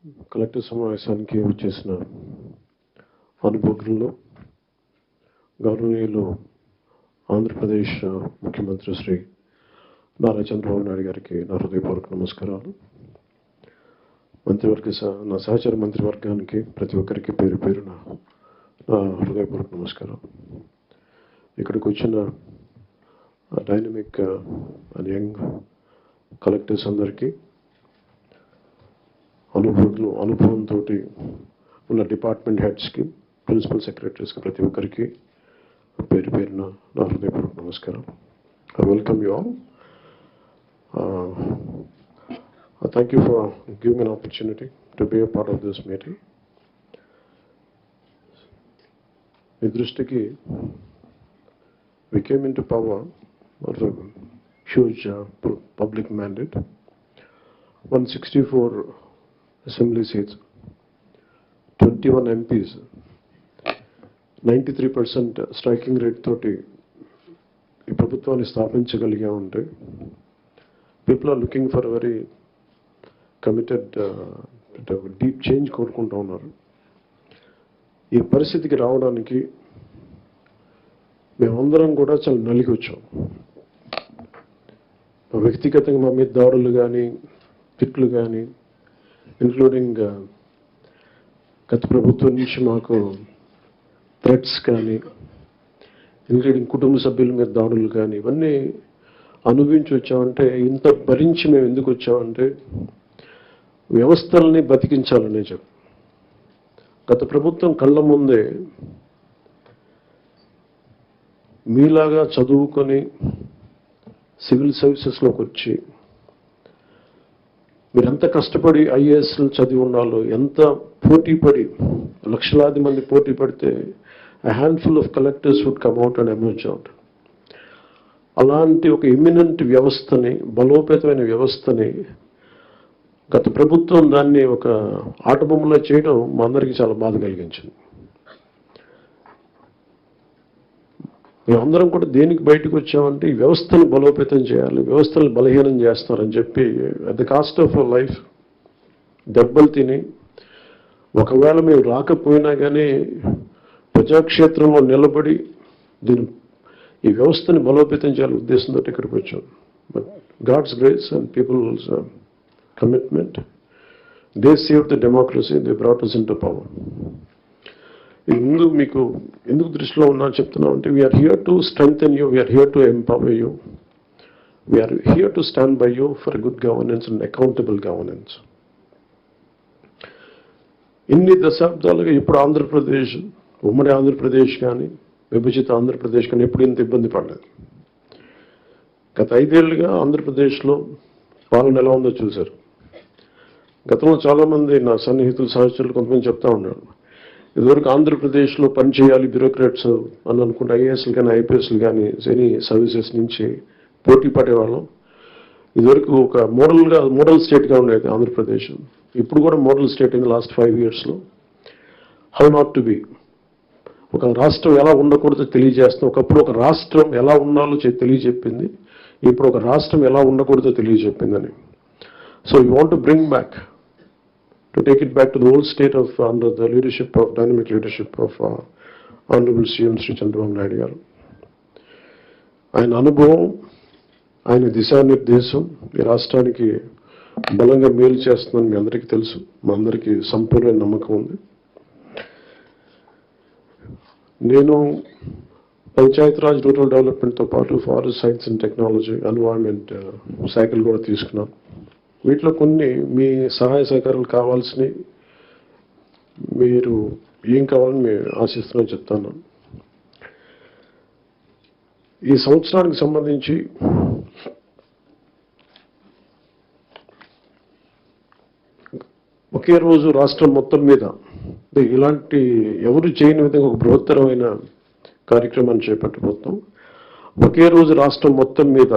Collector సమావేశానికి వచ్చేసిన అనుభవజ్ఞులు గౌరవనీయులు ఆంధ్రప్రదేశ్ ముఖ్యమంత్రి శ్రీ నారా చంద్రబాబు నాయుడు గారికి నా హృదయపూర్వక నమస్కారాలు. మంత్రివర్గ నా సహచర మంత్రివర్గానికి ప్రతి ఒక్కరికి పేరు పేరున నా హృదయపూర్వక నమస్కారం. ఇక్కడికి వచ్చిన డైనమిక్ అండ్ యంగ్ కలెక్టర్స్ అందరికీ, అనుభవంతో ఉన్న డిపార్ట్మెంట్ హెడ్స్కి, ప్రిన్సిపల్ సెక్రటరీస్కి, ప్రతి ఒక్కరికి పేరు పేరున నా హృదయపూర్వక నమస్కారం. I welcome you all. Thank you for giving me an opportunity to be a part of this meeting. మీ దృష్టికి we came into power of a huge public mandate, 164 assembly seats, 21 MPs, 93% striking rate తోటి ఈ ప్రభుత్వాన్ని స్థాపించగలిగా ఉంటే people are looking for very committed deep change కోరుకుంటూ ఉన్నారు. ఈ పరిస్థితికి రావడానికి మేమందరం కూడా చాలా నలిగి వచ్చాం. వ్యక్తిగతంగా మా మీద దాడులు కానీ, తిట్లు కానీ, ఇంక్లూడింగ్ గత ప్రభుత్వం నుంచి మాకు థ్రెట్స్ కానీ, ఇంక్లూడింగ్ కుటుంబ సభ్యుల మీద దాడులు కానీ, ఇవన్నీ అనుభవించి వచ్చామంటే, ఇంత భరించి మేము ఎందుకు వచ్చామంటే వ్యవస్థల్ని బతికించాలనే చెప్పి. గత ప్రభుత్వం కళ్ళ ముందే మీలాగా చదువుకొని సివిల్ సర్వీసెస్లోకి వచ్చి మీరు ఎంత కష్టపడి ఐఏఎస్లు చదివి ఉండాలో, ఎంత పోటీ పడి, లక్షలాది మంది పోటీ పడితే a handful of collectors would come out and emerge out. అలాంటి ఒక ఎమినెంట్ వ్యవస్థని, బలోపేతమైన వ్యవస్థని గత ప్రభుత్వం దాన్ని ఒక ఆటబొమ్మలో చేయడం మా అందరికీ చాలా బాధ కలిగించింది. మేమందరం కూడా దేనికి బయటకు వచ్చామంటే ఈ వ్యవస్థను బలోపేతం చేయాలి, వ్యవస్థను బలహీనం చేస్తారని చెప్పి at the cost of life దెబ్బలు తిని, ఒకవేళ మేము రాకపోయినా కానీ ప్రజాక్షేత్రంలో నిలబడి ఈ వ్యవస్థని బలోపేతం చేయాలని ఉద్దేశంతో ఇక్కడికి వచ్చాం. But God's grace and people's commitment, they save the democracy, they brought us into power. ఇది ముందు మీకు ఎందుకు దృష్టిలో ఉన్నా చెప్తున్నాం అంటే, we are here to strengthen you, we are here to empower you, we are here to stand by you for good governance and accountable governance. ఇన్ని దశాబ్దాలుగా ఇప్పుడు ఆంధ్రప్రదేశ్, ఉమ్మడి ఆంధ్రప్రదేశ్ కానీ, విభజిత ఆంధ్రప్రదేశ్ కానీ ఎప్పుడు ఇంత ఇబ్బంది పడలేదు. గత 5 ఏళ్ళుగా ఆంధ్రప్రదేశ్లో పాలన ఎలా ఉందో చూశారు. గతంలో చాలామంది నా సన్నిహితులు, సహచరులు కొంతమంది చెప్తా ఉన్నారు, ఇదివరకు ఆంధ్రప్రదేశ్లో పనిచేయాలి బ్యూరోక్రాట్స్ అని అనుకుంటే ఐఏఎస్లు కానీ, ఐపీఎస్లు కానీ, ఎనీ సర్వీసెస్ నుంచి పోటీ పడేవాళ్ళం. ఇదివరకు ఒక మోడల్ స్టేట్గా ఉండేది ఆంధ్రప్రదేశ్. ఇప్పుడు కూడా model state in the last 5 yearsలో. హౌ నాట్ టు బి, ఒక రాష్ట్రం ఎలా ఉండకూడదో తెలియజేస్తాం. ఒకప్పుడు ఒక రాష్ట్రం ఎలా ఉండాలో తెలియజెప్పింది, ఇప్పుడు ఒక రాష్ట్రం ఎలా ఉండకూడదో తెలియజెప్పిందని. So you want to bring back, to take it back to the old state of under the leadership of dynamic leadership of Honorable CM Sri Chandrababu Naidu garu. ఆయన అనుభవం, ఆయన దిశానిర్దేశం ఈ రాష్ట్రానికి బలంగా మేలు చేస్తుందని మీ అందరికీ తెలుసు, మా అందరికీ సంపూర్ణ నమ్మకం ఉంది. నేను పంచాయతీరాజ్, రూరల్ డెవలప్మెంట్తో పాటు forest science and technology, environment శాఖలు కూడా తీసుకున్నాను. వీటిలో కొన్ని మీ సహాయ సహకారాలు కావాల్సినవి, మీరు ఏం కావాలని మేము ఆశిస్తున్నామని చెప్తాను. ఈ సంవత్సరానికి సంబంధించి ఒకే రోజు రాష్ట్రం మొత్తం మీద ఇలాంటి ఎవరు చేయని విధంగా ఒక బృహత్తరమైన కార్యక్రమాన్ని చేపట్టబోతున్నాం. ఒకే రోజు రాష్ట్రం మొత్తం మీద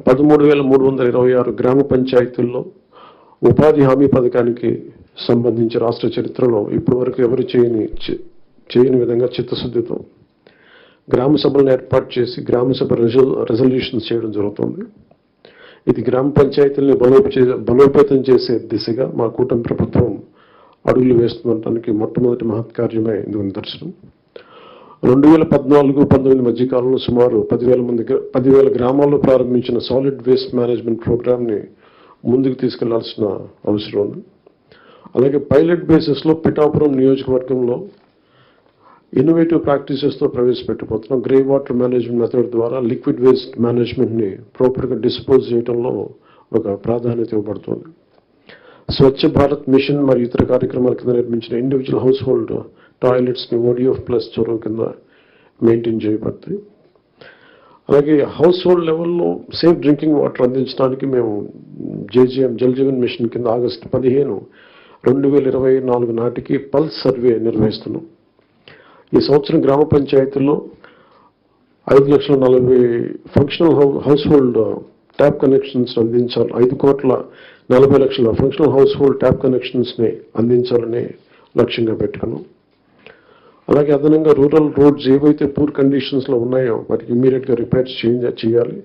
13,326 గ్రామ పంచాయతీల్లో ఉపాధి హామీ పథకానికి సంబంధించి రాష్ట్ర చరిత్రలో ఇప్పటి వరకు ఎవరు చేయని విధంగా చిత్తశుద్ధితో గ్రామ సభలను ఏర్పాటు చేసి గ్రామ సభ రెజల్యూషన్స్ చేయడం జరుగుతుంది. ఇది గ్రామ పంచాయతీలని బలోపేతం చేసే దిశగా మా కూటమి ప్రభుత్వం అడుగులు వేస్తుండటానికి మొట్టమొదటి మహత్కార్యమే ఇందుకు నిదర్శనం. 2014-19 మధ్యకాలంలో సుమారు 10,000 గ్రామాల్లో ప్రారంభించిన సాలిడ్ వేస్ట్ మేనేజ్మెంట్ ప్రోగ్రామ్ని ముందుకు తీసుకెళ్లాల్సిన అవసరం ఉంది. అలాగే పైలట్ బేసిస్లో పిఠాపురం నియోజకవర్గంలో ఇన్నోవేటివ్ ప్రాక్టీసెస్తో ప్రవేశపెట్టబోతున్నాం. గ్రే వాటర్ మేనేజ్మెంట్ మెథడ్ ద్వారా లిక్విడ్ వేస్ట్ మేనేజ్మెంట్ని ప్రాపర్గా డిస్పోజ్ చేయడంలో ఒక ప్రాధాన్యత ఇవ్వబడుతుంది. స్వచ్ఛ భారత్ మిషన్ మరియు ఇతర కార్యక్రమాల కింద నిర్మించిన ఇండివిజువల్ హౌస్ హోల్డ్ టాయిలెట్స్ని ODF ప్లస్ చొరవ కింద మెయింటైన్ చేయబడతాయి. అలాగే హౌస్ హోల్డ్ లెవెల్లో సేఫ్ డ్రింకింగ్ వాటర్ అందించడానికి మేము JGM జల్ జీవన్ మిషన్ కింద ఆగస్టు 15, 2024 నాటికి పల్స్ సర్వే నిర్వహిస్తున్నాం. ఈ సంవత్సరం గ్రామ పంచాయతీల్లో 5,40,000 functional house hold tap connections అందించాలి. 5,40,00,000 ఫంక్షనల్ హౌస్ హోల్డ్ ట్యాప్ కనెక్షన్స్ని అందించాలని లక్ష్యంగా పెట్టుకున్నాం. అలాగే అదనంగా రూరల్ రోడ్స్ ఏవైతే పూర్ కండిషన్స్లో ఉన్నాయో వాటికి ఇమీడియట్గా రిపేర్స్ చేయాలి.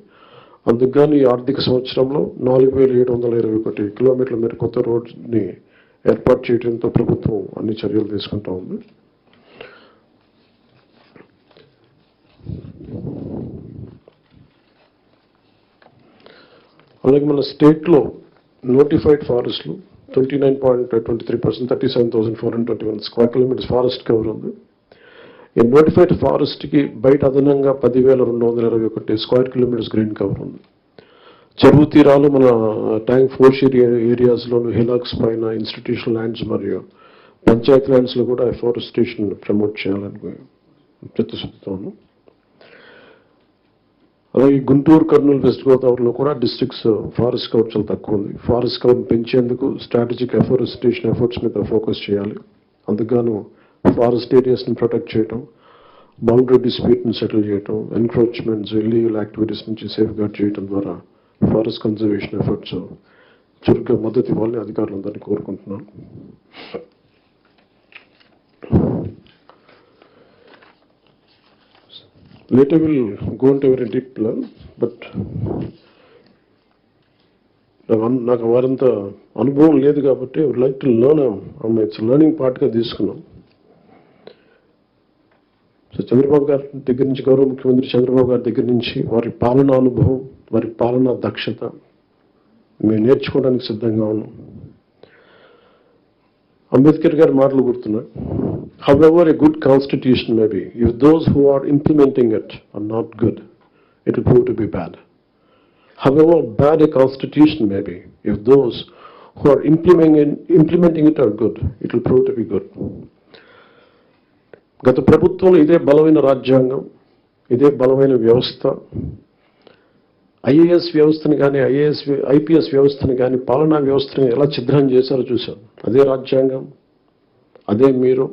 అందుకని ఈ ఆర్థిక సంవత్సరంలో 4,721 కిలోమీటర్ల మేర కొత్త రోడ్ని ఏర్పాటు చేయడంతో ప్రభుత్వం అన్ని చర్యలు తీసుకుంటా ఉంది. అలాగే మన స్టేట్లో నోటిఫైడ్ ఫారెస్ట్లు 29.23%, 37,421 స్క్వేర్ కిలోమీటర్స్ ఫారెస్ట్ కవర్ ఉంది. ఈ నోటిఫైడ్ ఫారెస్ట్కి బయట అదనంగా 10,221 స్క్వేర్ కిలోమీటర్స్ గ్రీన్ కవర్ ఉంది. చెరువు తీరాలు మన ట్యాంక్ ఫోర్షియర్ ఏరియాస్లోను హిలాక్స్ పైన ఇన్స్టిట్యూషనల్ ల్యాండ్స్ మరియు పంచాయత్ ల్యాండ్స్లో కూడా ఎఫారెస్టేషన్ ప్రమోట్ చేయాలని చిత్తశుద్ధితోను. అలాగే గుంటూరు, కర్నూలు, వెస్ట్ గోదావరిలో కూడా డిస్ట్రిక్ట్స్ ఫారెస్ట్ కవర్ చాలా తక్కువ ఉంది. ఫారెస్ట్ కవర్ పెంచేందుకు స్ట్రాటజిక్ ఎఫారెస్టేషన్ ఎఫర్ట్స్ మీద ఫోకస్ చేయాలి. అందుకు ఫారెస్ట్ ఏరియాస్ని ప్రొటెక్ట్ చేయడం, బౌండరీ డిస్ప్యూట్ని సెటిల్ చేయడం, ఎన్క్రోచ్మెంట్స్, ఇల్లీగల్ యాక్టివిటీస్ నుంచి సేఫ్ గార్డ్ చేయడం ద్వారా ఫారెస్ట్ కన్జర్వేషన్ ఎఫర్ట్స్ చురుగ్గా మద్దతు ఇవ్వాలని అధికారులందరినీ కోరుకుంటున్నాను. Later we'll go into very deep level, but నాకు వారంత అనుభవం లేదు కాబట్టి I would like to learn, it's learning పార్ట్గా తీసుకున్నాం. సో చంద్రబాబు గారి దగ్గర నుంచి, గౌరవ ముఖ్యమంత్రి చంద్రబాబు గారి దగ్గర నుంచి వారి పాలనా అనుభవం, వారి పాలనా దక్షత మేము నేర్చుకోవడానికి సిద్ధంగా ఉన్నాం. అంబేద్కర్ గారి మాటలు గుర్తున్నాయి. However a good constitution may be, if those who are implementing it are not good, it will prove to be bad. However bad a constitution may be, if those who are implementing it are good, it will prove to be good. గత ప్రభుత్వంలో ఇదే బలమైన రాజ్యాంగం, ఇదే బలమైన వ్యవస్థ, IAS వ్యవస్థను కానీ IPS వ్యవస్థను కానీ పాలనా వ్యవస్థను ఎలా ఛిద్రం చేశారో చూశాం. అదే రాజ్యాంగం, అదే మీరు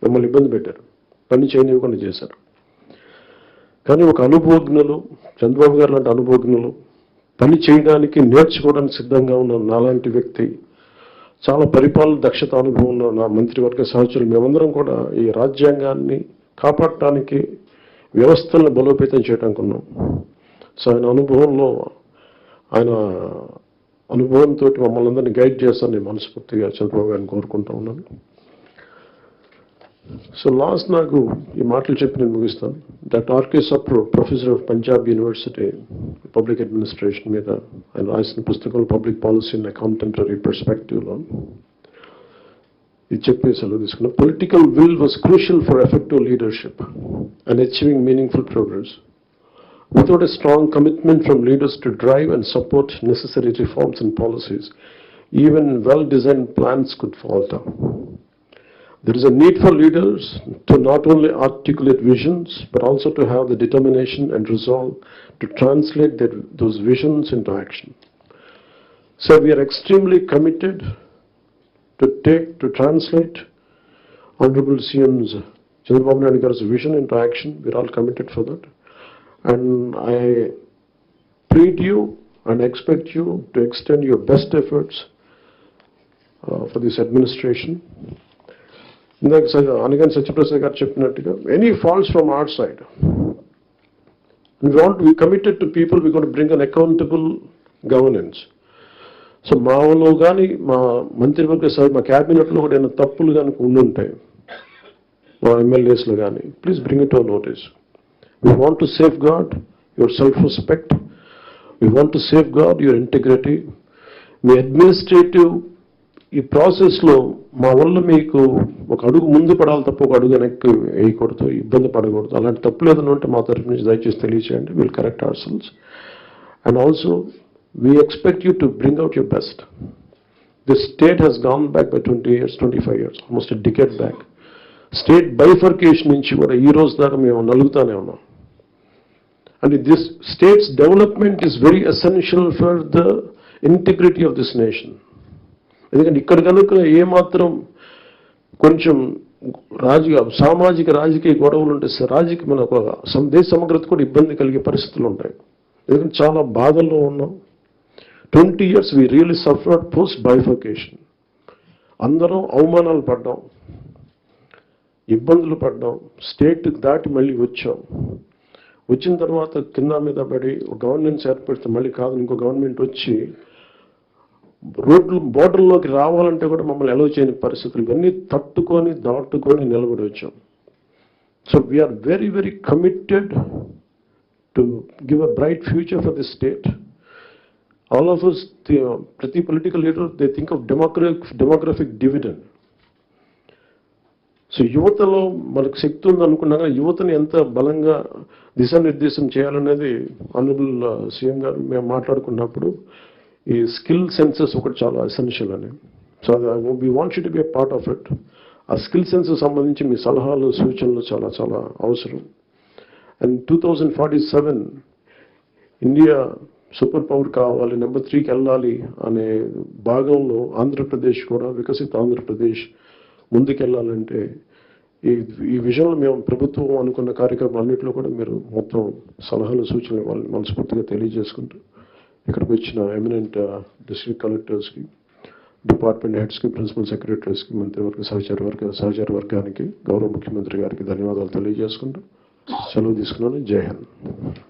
మిమ్మల్ని ఇబ్బంది పెట్టారు, పని చేయనివ్వకుండా చేశారు. కానీ ఒక అనుభవజ్ఞులు, చంద్రబాబు గారు లాంటి అనుభవజ్ఞులు, పని చేయడానికి నేర్చుకోవడానికి సిద్ధంగా ఉన్న నాలాంటి వ్యక్తి, చాలా పరిపాలన దక్షత అనుభవం ఉన్న నా మంత్రివర్గ సహచరులు, మేమందరం కూడా ఈ రాజ్యాంగాన్ని కాపాడటానికి, వ్యవస్థలను బలోపేతం చేయడానికి ఉన్నాం. సో ఆయన అనుభవంతో మమ్మల్ని అందరినీ గైడ్ చేస్తానని మనస్ఫూర్తిగా చంద్రబాబు గారిని కోరుకుంటా ఉన్నాను. సో లాస్ట్ నాకు ఈ మాటలు చెప్పి నేను ముగిస్తాను. Doctor R.K. Sapro, professor of Punjab university public administration మీద ఆయన రాసిన పుస్తకం పబ్లిక్ పాలసీ ఇన్ కాంటెంపరీ పర్స్పెక్టివ్లో ఇది చెప్పి సెలవు తీసుకున్నాం. Political will was crucial for effective leadership and achieving meaningful progress. Without a strong commitment from leaders to drive and support necessary reforms and policies, even well-designed plans could falter. There is a need for leaders to not only articulate visions, but also to have the determination and resolve to translate those visions into action. So we are extremely committed to translate Honorable CM's Chandrababu Naidu Garu's vision into action. We are all committed for that. And I plead you and expect you to extend your best efforts for this administration. Anagan Satyaprasad garu cheppinattuga, any faults from our side, we committed to people, we're going to bring an accountable governance. So మాలో కానీ మా మంత్రివర్గ సభ మా క్యాబినెట్లో కూడా ఏమైనా తప్పులు కనుక ఉండుంటాయి మా ఎమ్మెల్యేస్లో కానీ, please bring it our notice. We want to safeguard your self respect, we want to safeguard your integrity. మీ అడ్మినిస్ట్రేటివ్ ఈ ప్రాసెస్లో మా వల్ల మీకు ఒక అడుగు ముందు పడాలి తప్ప ఒక అడుగు వెనక్కి వేయకూడదు, ఇబ్బంది పడకూడదు. అలాంటి తప్పులు ఏదైనా ఉంటే మా తరఫు నుంచి దయచేసి తెలియచేయండి. Will correct our selves. And also we expect you to bring out your best. This state has gone back by 20 years, 25 years, almost a decade back. State bifurcation నుంచి కూడా ఈ రోజు దాకా మేము నలుగుతానే ఉన్నాం. And this state's development is very essential for the integrity of this nation. ఎందుకంటే ఇక్కడ కనుక ఏమాత్రం కొంచెం సామాజిక రాజకీయ గొడవలు ఉంటే రాజకీయ మన దేశ సమగ్రత కూడా ఇబ్బంది కలిగే పరిస్థితులు ఉంటాయి. ఎందుకంటే చాలా బాధల్లో ఉన్నాం. 20 years we really suffered post bifurcation. అందరం అవమానాలు పడ్డాం, ఇబ్బందులు పడ్డాం, స్టేట్ దాటి మళ్ళీ వచ్చాం. వచ్చిన తర్వాత కింద మీద పడి గవర్నెన్స్ ఏర్పడితే మళ్ళీ కాదు ఇంకో గవర్నమెంట్ వచ్చి రోడ్లు బోర్డర్లోకి రావాలంటే కూడా మమ్మల్ని అలౌ చేయని పరిస్థితులు, ఇవన్నీ తట్టుకొని దాటుకొని నిలబడి వచ్చాం. So we are very very committed to give a bright future for this state. All of us, ప్రతి political leader they think of demographic dividend. So యువతలో మనకు శక్తి ఉంది అనుకున్నాగా యువతని ఎంత బలంగా దిశానిర్దేశం చేయాలనేది ఆనరబుల్ సీఎం గారు మేము మాట్లాడుకున్నప్పుడు ఈ స్కిల్ సెన్సెస్ ఒకటి చాలా ఎసెన్షియల్ అని. So we want you to be a part of it. ఆ స్కిల్ సెన్సెస్ సంబంధించి మీ సలహాలు సూచనలు చాలా చాలా అవసరం. అండ్ 2047 ఇండియా సూపర్ పవర్ కావాలి, నెంబర్ 3కి వెళ్ళాలి అనే భాగంలో ఆంధ్రప్రదేశ్ కూడా వికసిత ఆంధ్రప్రదేశ్ ముందుకెళ్ళాలంటే ఈ విషయంలో మేము ప్రభుత్వం అనుకున్న కార్యక్రమాలన్నింటిలో కూడా మీరు మొత్తం సలహాలు సూచనలు వాళ్ళని మనస్ఫూర్తిగా తెలియజేసుకుంటూ ఇక్కడికి వచ్చిన ఎమినెంట్ డిస్ట్రిక్ట్ కలెక్టర్స్కి, డిపార్ట్మెంట్ హెడ్స్కి, ప్రిన్సిపల్ సెక్రటరీస్కి, మంత్రివర్గ సహచార వర్గానికి, గౌరవ ముఖ్యమంత్రి గారికి ధన్యవాదాలు తెలియజేసుకుంటూ సెలవు తీసుకున్నాను. జై హింద్.